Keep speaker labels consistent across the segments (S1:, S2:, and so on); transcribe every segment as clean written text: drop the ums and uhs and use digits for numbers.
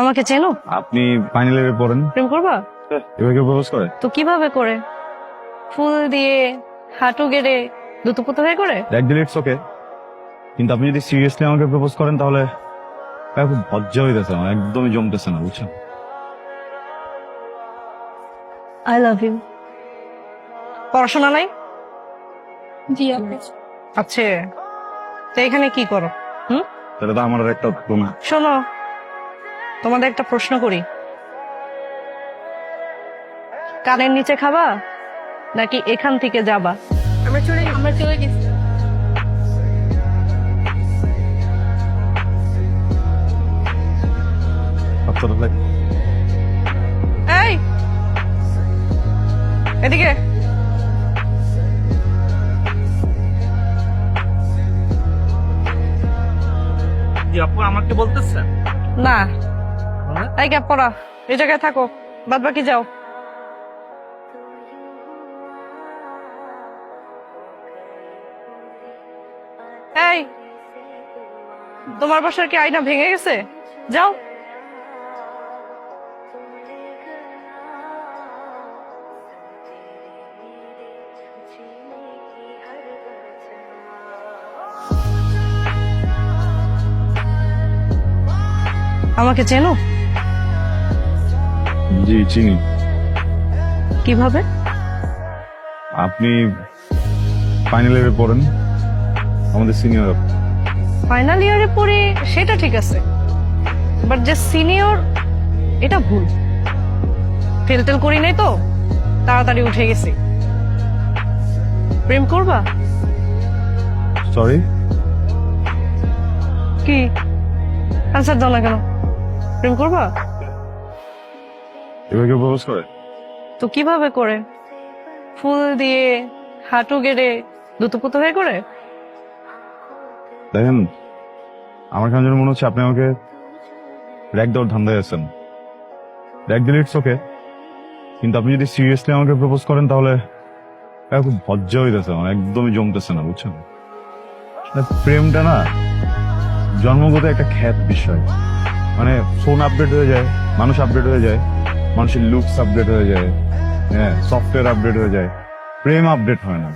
S1: আমাকে চেনো?
S2: আপনি ফাইনাল ইয়ারে পড়েন,
S1: প্রেম করবা?
S2: এবার কেউ প্রপোজ করে?
S1: তো কিভাবে করে? ফুল দিয়ে, হাঁটু গেড়ে, দুটো হয়ে করে?
S2: এক দিলে ইটস ওকে, কিন্তু আপনি যদি সিরিয়াসলি আমাকে প্রপোজ করেন তাহলে খুব লজ্জা হইতেছে, আমার একদমই জমতেছে না, বুঝছেন?
S1: I love you. পড়াশোনা নাই?
S3: জি আপু।
S1: আচ্ছা, তো এখানে কি করো?
S2: তাহলে তো আমার আর একটা থাকলো না।
S1: শোনো, তোমাদের একটা প্রশ্ন করি, কানের নিচে খাবা নাকি এখান থেকে যাবা?
S3: আমরা চলে গেছি।
S2: আচ্ছা, তাহলে
S1: এই এদিকে।
S4: জি আপু আমাকে বলতেছেন?
S1: না, এই গ্যাপ পড়া, এই জায়গায় থাকো, বাদ বাকি যাও। এই, তোমার বাসার কি আয়না ভেঙে গেছে? যাও। আমাকে চেনো?
S2: জি চিনি।
S1: কিভাবে?
S2: আপনি ফাইনাল ইয়ারে পড়েন, আমাদের সিনিয়র।
S1: ফাইনাল ইয়ারে পড়ি সেটা ঠিক আছে, বাট যে সিনিয়র এটা ভুল। ফেল টেল করি নাই তো, তাড়াতাড়ি উঠে গেছি। প্রেম করবা?
S2: সরি,
S1: কি আনসার দাও না কেন? প্রেম করবা?
S2: এবার কেউ প্রপোজ করে?
S1: তো কিভাবে করে? ফুল দিয়ে, হাঁটু গেড়ে, দুটো হয়ে করে?
S2: দেখেন, আমার কেন যেন মনে হচ্ছে আপনি আমাকে র্যাক দেওয়ার ধান্দায় আছেন। র্যাক দিলে ইটস ওকে, কিন্তু আপনি যদি সিরিয়াসলি আমাকে প্রপোজ করেন তাহলে খুব লজ্জা হইতেছে, আমার একদমই জমতেছে না, বুঝছেন? প্রেমটা না জন্মগত একটা খ্যাত বিষয়। মানে ফোন আপডেট হয়ে যায়, মানুষ আপডেট হয়ে যায়, মানুষের লুকস আপডেট হয়ে যায়, হ্যাঁ সফটওয়্যার আপডেট হয়ে যায়, প্রেম আপডেট হয় না।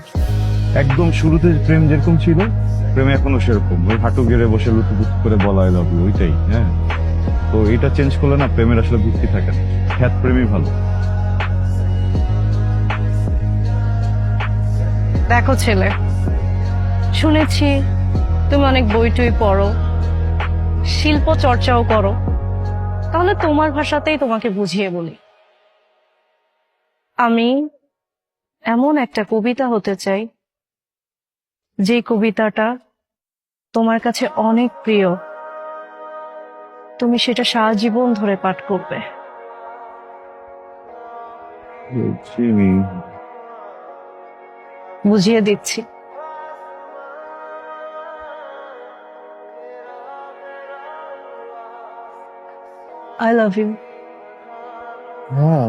S2: একদম শুরুতে প্রেম যেরকম ছিল, প্রেম এখনো সেরকম, ওই হাঁটু গেড়ে বসে লুতুপুতু করে বলা হয় লাভ ইউ, ওইটাই। হ্যাঁ, তো এটা চেঞ্জ করলে না প্রেমের আসলে ভিত্তি থাকে না। খ্যাত প্রেমই ভালো।
S1: দেখো ছেলে, শুনেছি তুমি অনেক বই টই পড়ো, শিল্প চর্চাও করো, তাহলে তোমার ভাষাতেই তোমাকে বুঝিয়ে বলি। আমি এমন একটা কবিতা হতে চাই যে কবিতাটা তোমার কাছে অনেক প্রিয়, তুমি সেটা সারা জীবন ধরে পাঠ করবে।
S2: চিনি।
S1: বুঝিয়ে দিচ্ছি। I love you.
S2: হ্যাঁ